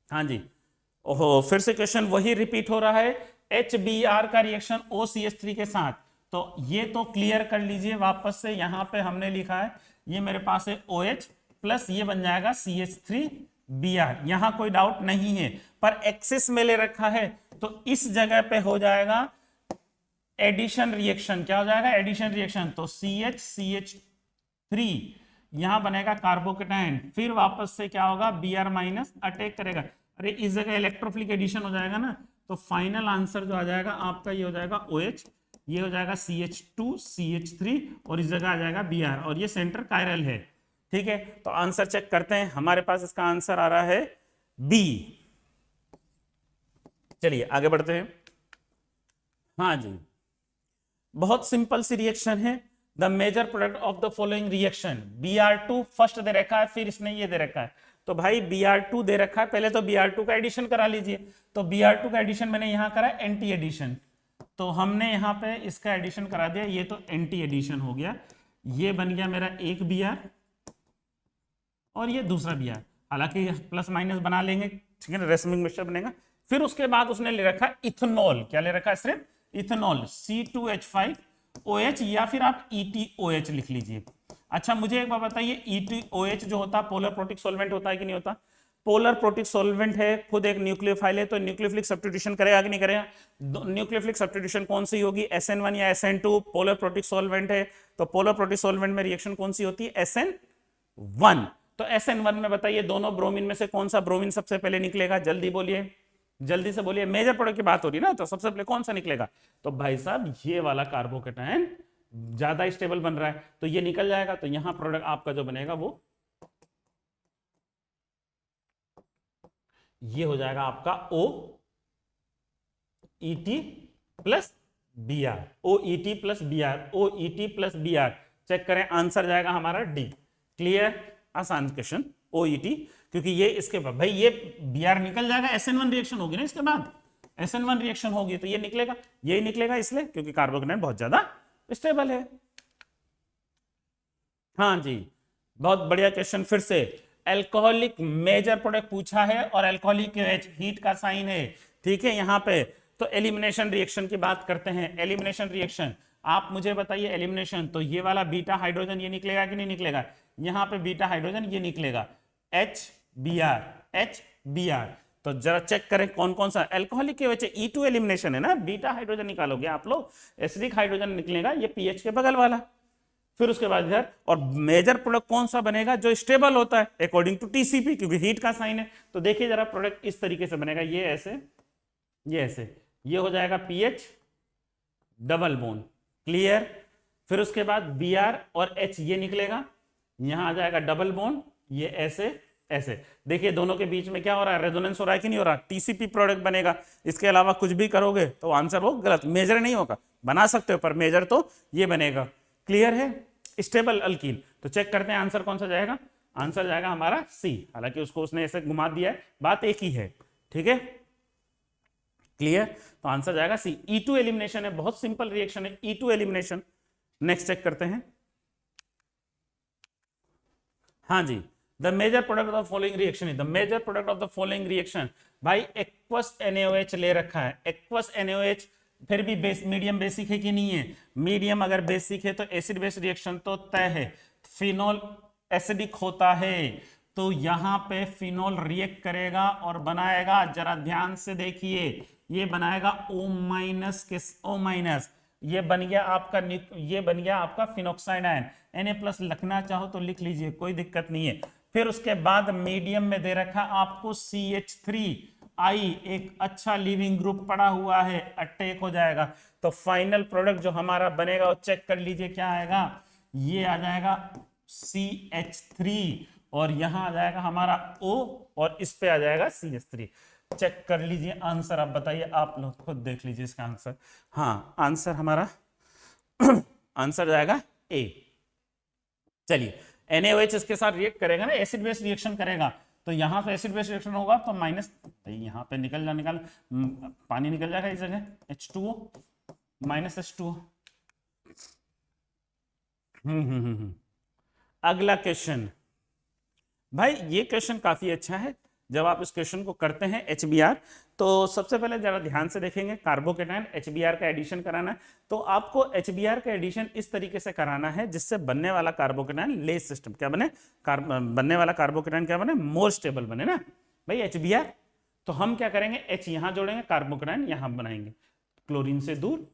हाँ जी, ओहो, फिर से क्वेश्चन वही रिपीट हो रहा है, HBr का रिएक्शन OCH3 के साथ। तो ये तो क्लियर कर लीजिए वापस से, यहां पे हमने लिखा है, ये मेरे पास है OH प्लस ये बन जाएगा CH3Br, यहां कोई डाउट नहीं है, पर एक्सेस में ले रखा है, तो इस जगह पे हो जाएगा एडिशन रिएक्शन। क्या हो जाएगा? Addition reaction. तो CH3 यहां बनेगा कार्बोकेटाइन, फिर वापस से क्या होगा, Br माइनस अटैक करेगा, अरे इस जगह इलेक्ट्रोफिलिक एडिशन हो जाएगा ना। तो फाइनल आंसर जो आ जाएगा आपका, ये हो जाएगा OH, ये हो जाएगा CH2 CH3 और इस जगह आ जाएगा Br, और ये सेंटर कायरल है, ठीक है। तो आंसर चेक करते हैं, हमारे पास इसका आंसर आ रहा है बी। चलिए आगे बढ़ते हैं। हाँ जी, बहुत सिंपल सी रिएक्शन है, the major product of the following reaction. Br2 first दे रखा है, फिर इसने ये दे रखा है, तो भाई Br2 दे रखा है, पहले तो Br2 का एडिशन करा लीजिए। तो Br2 का एडिशन मैंने यहां करा एंटी एडिशन, तो हमने यहां पे इसका एडिशन करा दिया, ये तो एंटी एडिशन हो गया, ये बन गया मेरा एक Br और ये दूसरा Br, हालांकि प्लस माइनस बना लेंगे, ठीक है, रेसमिंग मिक्सचर बनेगा। फिर उसके बाद उसने ले रखा इथेनॉल, क्या ले रखा है सिर्फ इथेनॉल, C2H5OH, या फिर आप ETOH लिख लीजिए। अच्छा मुझे एक बात बताइए, ETOH जो होता है पोलर प्रोटिक सॉल्वेंट होता है कि नहीं होता? पोलर प्रोटिक सॉल्वेंट है, खुद एक न्यूक्लियोफाइल है, तो न्यूक्लियोफिलिक सब्स्टिट्यूशन करेगा कि नहीं करेगा? न्यूक्लियोफिलिक सब्स्टिट्यूशन कौन सी होगी, SN1 या SN2? पोलर प्रोटिक सॉल्वेंट है, तो पोलर प्रोटिक सॉल्वेंट में रिएक्शन कौन सी होती है, SN1। तो SN1 में बताइए दोनों ब्रोमीन में से कौन सा ब्रोमीन सबसे पहले निकलेगा? जल्दी बोलिए, जल्दी से बोलिए, मेजर प्रोडक्ट की बात हो रही है ना, तो सबसे पहले कौन सा निकलेगा? तो भाई साहब ये वाला कार्बोकेटाइन ज्यादा स्टेबल बन रहा है, तो ये निकल जाएगा। तो यहां प्रोडक्ट आपका जो बनेगा वो ये हो जाएगा आपका OET plus Br, OET plus Br, OET plus Br। Check करें, आंसर जाएगा हमारा डी। क्लियर? आसान क्वेश्चन, OET, क्योंकि ये इसके बाद भाई ये Br निकल जाएगा, SN1 रिएक्शन होगी ना, इसके बाद SN1 रिएक्शन होगी, तो ये निकलेगा, यही निकलेगा, इसलिए क्योंकि कार्बोकेटाइन बहुत ज्यादा स्टेबल है। हाँ जी, बहुत बढ़िया क्वेश्चन। फिर से अल्कोहलिक मेजर प्रोडक्ट पूछा है और अल्कोहलिक OH हीट का साइन है, ठीक है। यहाँ पे तो एलिमिनेशन रिएक्शन की बात करते हैं। एलिमिनेशन रिएक्शन आप मुझे बताइए, एलिमिनेशन तो ये वाला बीटा हाइड्रोजन ये निकलेगा कि नहीं निकलेगा? यहाँ पे बीटा हाइड्रोजन ये निकलेगा, HBr। तो जरा चेक करें कौन कौन सा अल्कोहलिक के वजह E2 एलिमिनेशन है ना, बीटा हाइड्रोजन निकालोगे आप लोग, एसिडिक हाइड्रोजन निकलेगा, ये पीएच के बगल वाला। फिर उसके बाद इधर, और मेजर प्रोडक्ट कौन सा बनेगा? जो स्टेबल होता है अकॉर्डिंग टू टीसीपी, क्योंकि हीट का साइन है। तो देखिए जरा प्रोडक्ट इस तरीके से बनेगा, ये ऐसे, ये ऐसे, ये हो जाएगा पीएच डबल बॉन्ड। क्लियर? फिर उसके बाद Br और H ये निकलेगा, यहां आ जाएगा डबल बॉन्ड, ये ऐसे ऐसे। देखिए दोनों के बीच में क्या हो रहा है, रेजोनेंस हो रहा है कि नहीं हो रहा? टीसीपी प्रोडक्ट बनेगा। इसके अलावा कुछ भी करोगे तो आंसर वो गलत, मेजर नहीं होगा, बना सकते हो पर मेजर तो ये बनेगा। क्लियर है? Stable alkyne. तो चेक करते हैं आंसर कौन सा जाएगा। आंसर जाएगा हमारा सी, हालांकि उसको उसने ऐसे घुमा दिया है, बात एक ही है, ठीक है। क्लियर? तो आंसर जाएगा सी। E2 एलिमिनेशन है, बहुत सिंपल रिएक्शन है, E2 एलिमिनेशन। नेक्स्ट चेक करते हैं। हाँ जी, the major product of the following reaction है, the major product of the following reaction. भाई एक्वस NaOH ले रखा है, एक्वस NaOH फिर भी बेस मीडियम बेसिक है कि नहीं है? मीडियम अगर बेसिक है तो एसिड बेस रिएक्शन तो तय है, फिनोल एसिडिक होता है, तो यहां पे फिनोल रिएक्ट करेगा और बनाएगा, जरा ध्यान से देखिए, ये बनाएगा O- के O-, ये बन गया आपका ये बन गया आपका फिनॉक्साइड आयन। Na+ लिखना चाहो तो लिख लीजिए, कोई दिक्कत नहीं है। फिर उसके बाद मीडियम में दे रखा आपको CH3I, एक अच्छा लिविंग ग्रुप पड़ा हुआ है, अटैक हो जाएगा। तो फाइनल प्रोडक्ट जो हमारा बनेगा वो चेक कर लीजिए क्या आएगा, ये आ जाएगा CH3 और यहां आ जाएगा हमारा O और इस पे आ जाएगा CH3। चेक कर लीजिए आंसर, आप बताइए, आप लोग खुद देख लीजिए इसका आंसर। हाँ, आंसर हमारा आंसर जाएगा A। चलिए, NaOH इसके साथ रिएक्ट करेगा ना, एसिड बेस रिएक्शन करेगा, तो यहां पे एसिड बेस रिएक्शन होगा तो माइनस, यहां पे निकल पानी निकल जाएगा इस जगह, H2O माइनस H2O। अगला क्वेश्चन भाई, ये क्वेश्चन काफी अच्छा है। जब आप इस क्वेश्चन को करते हैं HBr, तो सबसे पहले जरा ध्यान से देखेंगे, कार्बोकेटायन HBr का एडिशन कराना है। तो आपको HBr का एडिशन इस तरीके से कराना है जिससे बनने वाला कार्बोकेटायन लेस सिस्टम क्या बने, बनने वाला कार्बोकेटायन क्या बने, मोर स्टेबल बने ना भाई HBr। तो हम क्या करेंगे, H यहां जोड़ेंगे, कार्बोकेटायन यहां बनाएंगे, क्लोरीन से दूर।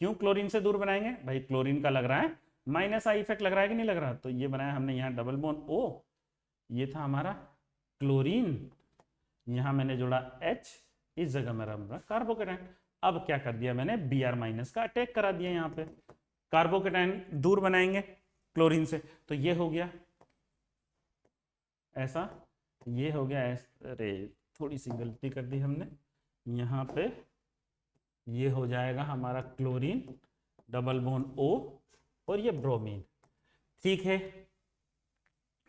क्यों क्लोरीन से दूर बनाएंगे भाई, क्लोरीन का लग रहा है माइनस आई इफेक्ट लग रहा है कि नहीं लग रहा, तो ये बनाया हमने यहाँ डबल बॉन्ड O, ये था हमारा क्लोरीन, यहां मैंने जोड़ा H, इस जगह मेरा कार्बोकेटायन। अब क्या कर दिया मैंने, Br- का अटैक करा दिया, यहाँ पे कार्बोकेटायन दूर बनाएंगे क्लोरीन से, तो ये हो गया ऐसा, ये हो गया ऐसा, अरे थोड़ी सी गलती कर दी हमने, यहाँ पे ये हो जाएगा हमारा क्लोरीन डबल बॉन्ड O और ये ब्रोमीन, ठीक है।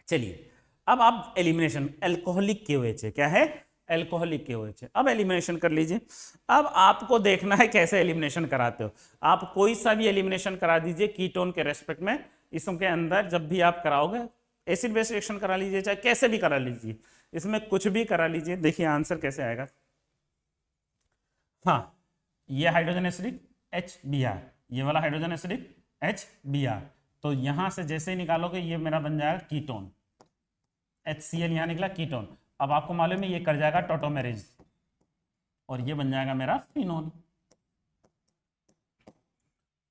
चलिए, अब आप एलिमिनेशन, अल्कोहलिक KOH है, क्या है, अल्कोहलिक KOH है। अब एलिमिनेशन कर लीजिए। अब आपको देखना है कैसे एलिमिनेशन कराते हो। आप कोई सा भी एलिमिनेशन करा दीजिए कीटोन के रेस्पेक्ट में, इसके अंदर जब भी आप कराओगे, एसिड बेस रिएक्शन करा लीजिए, चाहे कैसे भी करा लीजिए, इसमें कुछ भी करा लीजिए, देखिए आंसर कैसे आएगा। हाँ, ये हाइड्रोजन एसिडिक HBr, ये वाला हाइड्रोजन एसिडिक HBr, तो यहां से जैसे ही निकालोगे ये मेरा बन जाएगा कीटोन, HCl यहां निकला कीटोन। अब आपको मालूम है ये कर जाएगा टोटोमेरेज और ये बन जाएगा मेरा फिनोल।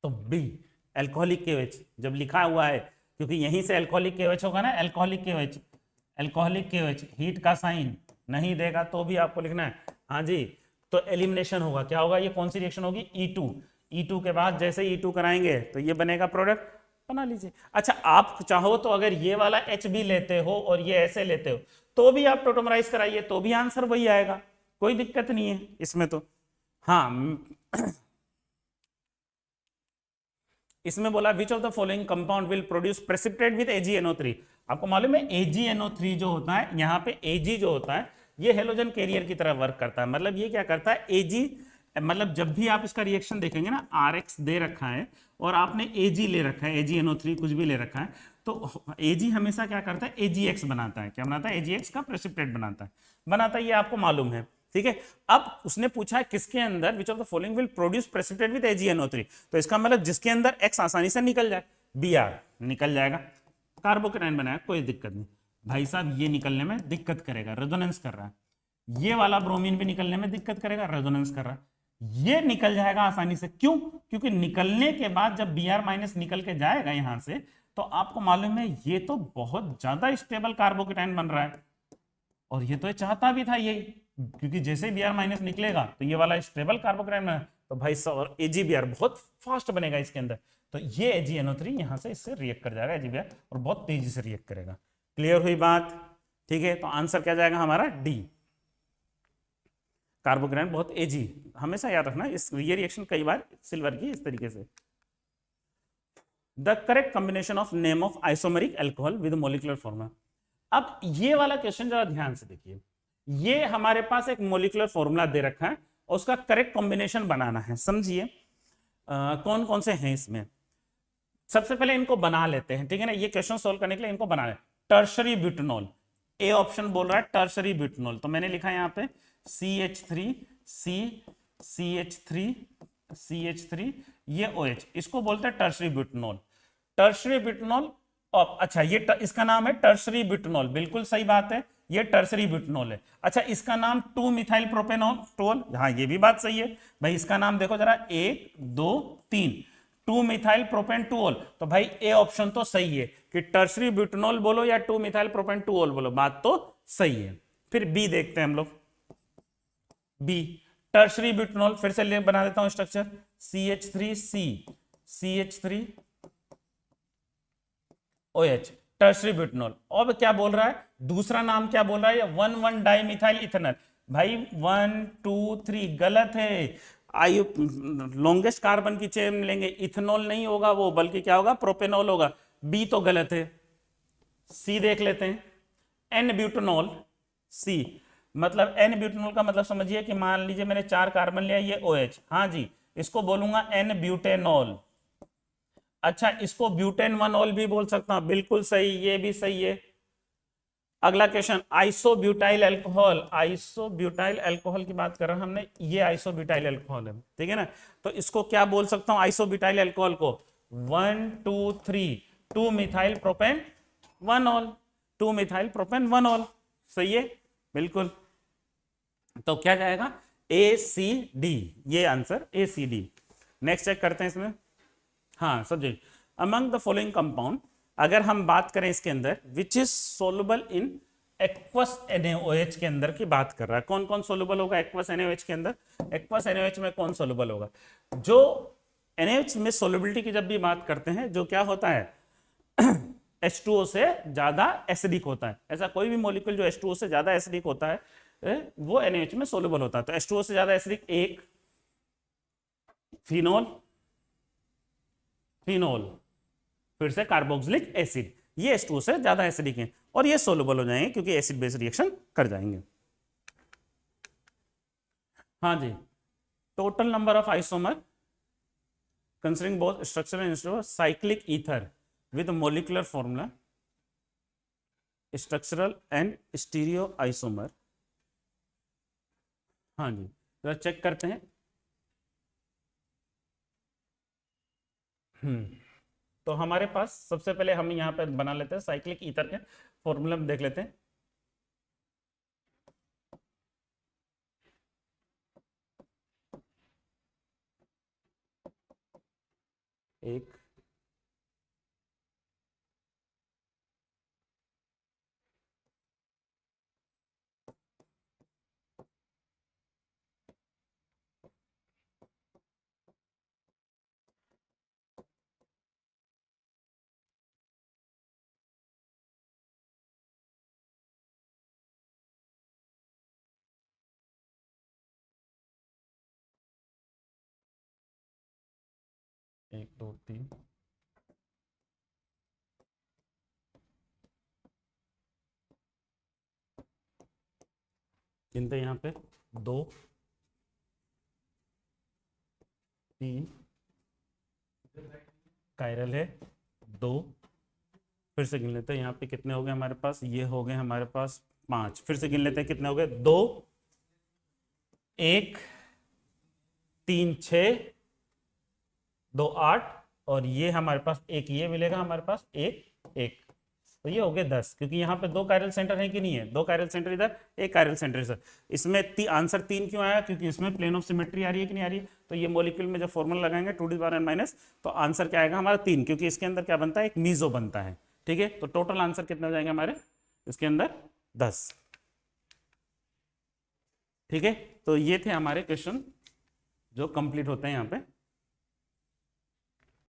तो B अल्कोहलिक KOH जब लिखा हुआ है, क्योंकि यहीं से अल्कोहलिक KOH होगा ना, alcoholic KOH, alcoholic KOH heat का साइन नहीं देगा तो भी आपको लिखना है, हाँ जी, तो एलिमिनेशन होगा, क्या होगा, ये कौन सी रिएक्शन होगी, E2 के बाद जैसे E2 कराएंगे तो ये बनेगा प्रोडक्ट, बना लीजिए। अच्छा, आप चाहो तो अगर ये वाला HB लेते हो और ये ऐसे लेते हो तो भी आप टोटोमराइज कराइए, तो भी आंसर वही आएगा, कोई दिक्कत नहीं है इसमें। तो हाँ, इसमें बोला which of the following compound will produce precipitate with AgNO3। आपको मालूम है AgNO3 जो होता है, यहाँ पे Ag जो होता है ये हेलोजन कैरियर की तरह वर्क करता है। मतलब ये क्या करता है, Ag, मतलब जब भी आप इसका रिएक्शन देखेंगे ना, RX दे रखा है और आपने Ag ले रखा है, AgNO3 कुछ भी ले रखा है, तो Ag हमेशा क्या करता है, AgX बनाता है, क्या बनाता है, AgX का प्रेसिपिटेट बनाता है, ये आपको मालूम है, ठीक है। अब उसने पूछा है किसके अंदर which of the following will produce precipitate with AgNO3, तो इसका मतलब जिसके अंदर X आसानी से निकल जाए, Br निकल जाएगा, कार्बोकेटायन बनाया, कोई दिक्कत नहीं भाई साहब, ये निकलने में दिक्कत करेगा, रेजोनेंस कर रहा है, ये वाला ब्रोमीन भी निकलने में दिक्कत करेगा, रेजोनेंस कर रहा है, ये निकल जाएगा आसानी से, क्यों, क्योंकि निकलने के बाद जब Br- निकल के जाएगा यहां से, तो आपको मालूम है ये तो बहुत ज्यादा स्टेबल कार्बोकेटायन बन रहा है, और ये तो चाहता भी था यही, क्योंकि जैसे Br- निकलेगा तो ये वाला स्टेबल कार्बोकेटायन है, तो भाई और AgBr बहुत फास्ट बनेगा इसके अंदर, तो ये AgNO3 यहां से इससे रिएक्ट कर जाएगा AgBr, और बहुत तेजी से रिएक्ट करेगा। क्लियर हुई बात, ठीक है। तो आंसर क्या जाएगा हमारा D, कार्बोकेटायन बहुत Ag, हमेशा याद रखना ये रिएक्शन कई बार सिल्वर की इस तरीके से। The correct combination of name of isomeric alcohol with molecular formula. अब ये वाला क्वेश्चन जरा ध्यान से देखिए, ये हमारे पास एक मोलिकुलर फॉर्मूला दे रखा है और उसका करेक्ट कॉम्बिनेशन बनाना है। समझिए कौन कौन से हैं इसमें। सबसे पहले इनको बना लेते हैं, ठीक है ना, ये क्वेश्चन सोल्व करने के लिए इनको बना लें। टर्शरी ब्यूटेनॉल, ए ऑप्शन बोल रहा है टर्शरी ब्यूटेनॉल, तो मैंने लिखा है यहाँ पे CH3 CH3 ये OH, इसको बोलते हैं टर्शरी ब्यूटेनॉल। टर्शरी ब्यूटेनॉल, अच्छा ये इसका नाम है टर्शरी ब्यूटेनॉल, बिल्कुल सही बात है, ये टर्सरी ब्यूटेनॉल है। अच्छा, इसका नाम 2 मिथाइल प्रोपेनॉल, हाँ ये भी बात सही है भाई, इसका नाम देखो जरा, 1 2 3, 2 मिथाइल प्रोपेन-2-ऑल। तो भाई ए ऑप्शन तो सही है कि टर्सरी ब्यूटेनॉल बोलो या 2 मिथाइल प्रोपेन-2-ऑल बोलो, बात तो सही है। फिर बी देखते हैं हम लोग, बी टर्सरी ब्यूटेनॉल, फिर से बना देता हूं structure, CH3C CH3OH, tertiary butanol. अब क्या बोल रहा है, दूसरा नाम क्या बोल रहा है, 1,1 डाइमिथाइल इथेनॉल। भाई 1 2 3 गलत है, आयु लॉन्गेस्ट कार्बन की चेन लेंगे, इथेनॉल नहीं होगा वो, बल्कि क्या होगा, प्रोपेनॉल होगा। बी तो गलत है। सी देख लेते हैं, एन ब्यूटेनॉल, सी मतलब एन ब्यूटेनॉल का मतलब समझिए कि मान लीजिए मैंने 4 कार्बन लिया, ये OH, हाँ जी, इसको बोलूंगा एन ब्यूटेनॉल। अच्छा, इसको ब्यूटेन-1-ऑल भी बोल सकता हूं, बिल्कुल सही, ये भी सही है। अगला question, isobutyl alcohol, isobutyl alcohol की बात कर रहे हैं हमने, ये आइसोब्यूटाइल अल्कोहल है, ठीक है ना। तो इसको क्या बोल सकता हूं, आइसोब्यूटाइल अल्कोहल को 1 2 3 2 मिथाइल प्रोपेन 1-ऑल, 2 मिथाइल प्रोपेन 1-ऑल, सही है बिल्कुल। तो क्या जाएगा, ACD, ये आंसर ACD। नेक्स्ट चेक करते हैं इसमें, हाँ subject, among the following compound, अगर हम बात करें इसके अंदर, which is soluble in aqueous NaOH के अंदर की बात कर रहा है, कौन कौन सोलुबल होगा एक्वस NaOH के अंदर, एक्वस NaOH में कौन सोलुबल होगा। जो NaOH में सोलुबिलिटी की जब भी बात करते हैं, जो क्या होता है H2O से ज्यादा एसिडिक होता है, ऐसा कोई भी मॉलिक्यूल जो H2O से ज्यादा एसिडिक होता है वो NaOH में सोलुबल होता है। तो H2O से ज्यादा एसिडिक, एक फिनोल, फिनोल, फिर से कार्बोक्सिलिक एसिड, ये H2O से ज्यादा एसिडिक हैं और ये सोलुबल हो जाएंगे क्योंकि एसिड बेस रिएक्शन कर जाएंगे। हाँ जी, total number of isomer considering both structural and cyclic ether with molecular formula, structural and stereo isomer. हाँ जी, तो चेक करते हैं। तो हमारे पास सबसे पहले हम यहाँ पे बना लेते हैं साइक्लिक ईथर के फॉर्मूला में, देख लेते हैं। एक, एक दो तीन, गिनते यहाँ पे 2 3 कायरल है 2, फिर से गिन लेते हैं यहाँ पे कितने हो गए हमारे पास, ये हो गए हमारे पास 5, फिर से गिन लेते हैं कितने हो गए, 2 1 3 6 2 8, और ये हमारे पास एक ये मिलेगा हमारे पास, एक एक, तो ये हो गए 10, क्योंकि यहाँ पे 2 कायरल सेंटर है कि नहीं है, 2 कायरल सेंटर इधर, एक कायरल सेंटर इधर। इसमें आंसर 3 क्यों आया, क्योंकि इसमें प्लेन ऑफ सिमेट्री आ रही है कि नहीं आ रही है। तो ये मॉलिक्यूल में जब फॉर्मूला लगाएंगे 2⁻⁻, तो आंसर क्या आएगा हमारा 3, क्योंकि इसके अंदर क्या बनता है, एक मीजो बनता है, ठीक है। तो टोटल आंसर कितने हो जाएंगे हमारे इसके अंदर, 10, ठीक है। तो ये थे हमारे क्वेश्चन जो कंप्लीट होते हैं यहाँ पे।